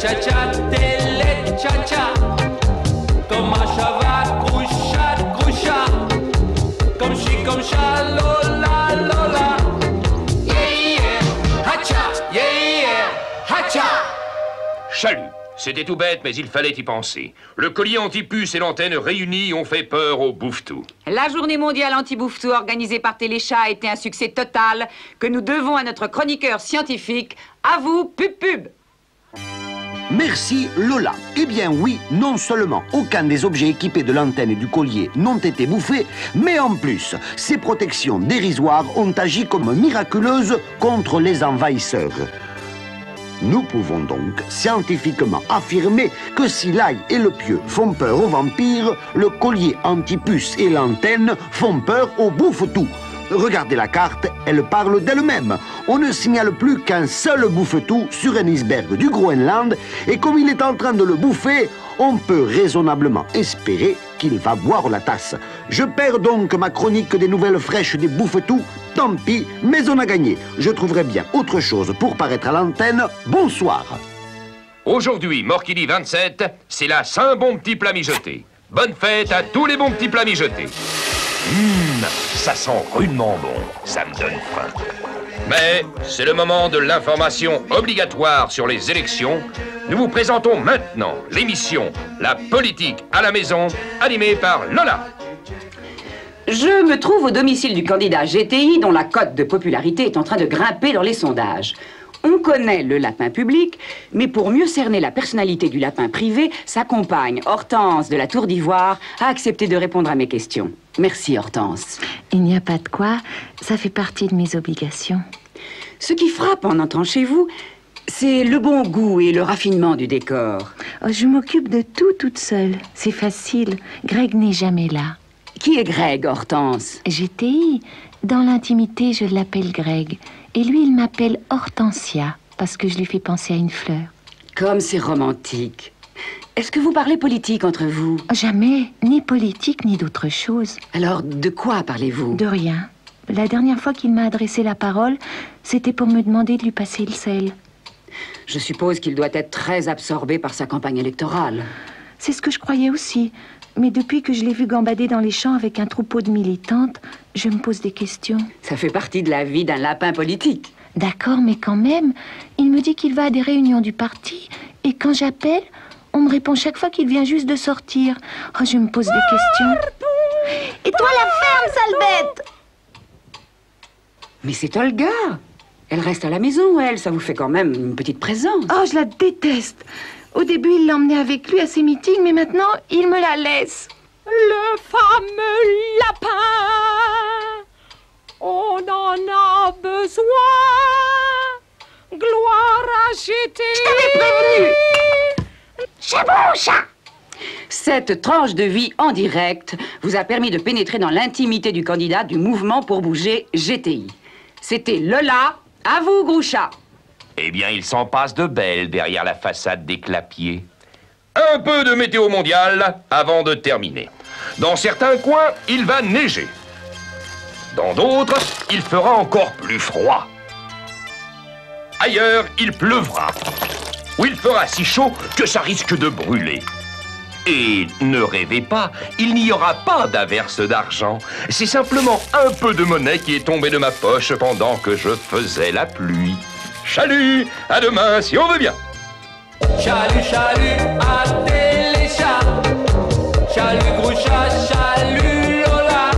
cha-cha, télé, cha-cha. Comme un cheval, groucha, groucha. Comme chi, comme cha, lola, lola. Yeah, yeah, hacha, yeah, yeah, hacha. Chalut. C'était tout bête, mais il fallait y penser. Le collier anti-puce et l'antenne réunis ont fait peur au Bouffetou. La journée mondiale anti-Bouffetou organisée par Téléchat a été un succès total que nous devons à notre chroniqueur scientifique. À vous, pub pub. Merci Lola. Eh bien oui, non seulement aucun des objets équipés de l'antenne et du collier n'ont été bouffés, mais en plus, ces protections dérisoires ont agi comme miraculeuses contre les envahisseurs. Nous pouvons donc scientifiquement affirmer que si l'ail et le pieu font peur aux vampires, le collier anti-puce et l'antenne font peur aux bouffetous. Regardez la carte, elle parle d'elle-même. On ne signale plus qu'un seul bouffetou sur un iceberg du Groenland, et comme il est en train de le bouffer, on peut raisonnablement espérer qu'il va boire la tasse. Je perds donc ma chronique des nouvelles fraîches des bouffetous. Tant pis, mais on a gagné. Je trouverai bien autre chose pour paraître à l'antenne. Bonsoir. Aujourd'hui, Morkili 27, c'est la Saint-Bon Petit Plat Mijoté. Bonne fête à tous les bons petits plats mijotés. Ça sent rudement bon, ça me donne faim. Mais c'est le moment de l'information obligatoire sur les élections. Nous vous présentons maintenant l'émission La politique à la maison, animée par Lola. Je me trouve au domicile du candidat GTI dont la cote de popularité est en train de grimper dans les sondages. On connaît le lapin public, mais pour mieux cerner la personnalité du lapin privé, sa compagne, Hortense de la Tour d'Ivoire, a accepté de répondre à mes questions. Merci, Hortense. Il n'y a pas de quoi, ça fait partie de mes obligations. Ce qui frappe en entrant chez vous, c'est le bon goût et le raffinement du décor. Oh, je m'occupe de tout toute seule, c'est facile. Greg n'est jamais là. Qui est Greg, Hortense? GTI. Dans l'intimité, je l'appelle Greg. Et lui, il m'appelle Hortensia, parce que je lui fais penser à une fleur. Comme c'est romantique. Est-ce que vous parlez politique entre vous? Jamais, ni politique, ni d'autre chose. Alors, de quoi parlez-vous? De rien. La dernière fois qu'il m'a adressé la parole, c'était pour me demander de lui passer le sel. Je suppose qu'il doit être très absorbé par sa campagne électorale. C'est ce que je croyais aussi. Mais depuis que je l'ai vu gambader dans les champs avec un troupeau de militantes, je me pose des questions. Ça fait partie de la vie d'un lapin politique. D'accord, mais quand même, il me dit qu'il va à des réunions du parti, et quand j'appelle, on me répond chaque fois qu'il vient juste de sortir. Oh, je me pose des questions. Et toi, la ferme, sale bête! Mais c'est Olga. Elle reste à la maison, elle. Ça vous fait quand même une petite présence. Oh, je la déteste. Au début, il l'emmenait avec lui à ses meetings, mais maintenant, il me la laisse. Le fameux lapin, on en a besoin. Gloire à GTI. Je t'avais prévenu. Chaboucha. Cette tranche de vie en direct vous a permis de pénétrer dans l'intimité du candidat du mouvement pour bouger GTI. C'était Lola. À vous, Groucha. Eh bien, il s'en passe de belles derrière la façade des clapiers. Un peu de météo mondiale avant de terminer. Dans certains coins, il va neiger. Dans d'autres, il fera encore plus froid. Ailleurs, il pleuvra. Ou il fera si chaud que ça risque de brûler. Et ne rêvez pas, il n'y aura pas d'averse d'argent. C'est simplement un peu de monnaie qui est tombée de ma poche pendant que je faisais la pluie. Chalut, à demain si on veut bien. Chalut, chalut, à Téléchat. Chalut, Groucha, chalut, Lola.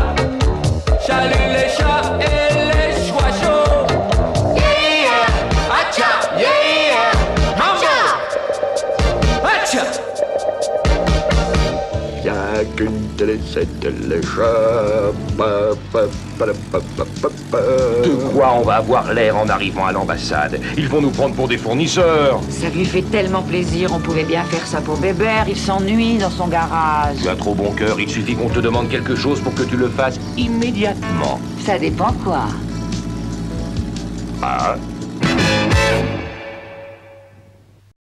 Chalut les chats et les choix chauds. Yeah, hacha, yeah, hacha, hacha. Bien qu'une télécette téléchat. De quoi on va avoir l'air en arrivant à l'ambassade? Ils vont nous prendre pour des fournisseurs. Ça lui fait tellement plaisir, on pouvait bien faire ça pour Bébert. Il s'ennuie dans son garage. Tu as trop bon cœur, il suffit qu'on te demande quelque chose pour que tu le fasses immédiatement. Ça dépend quoi. Ah,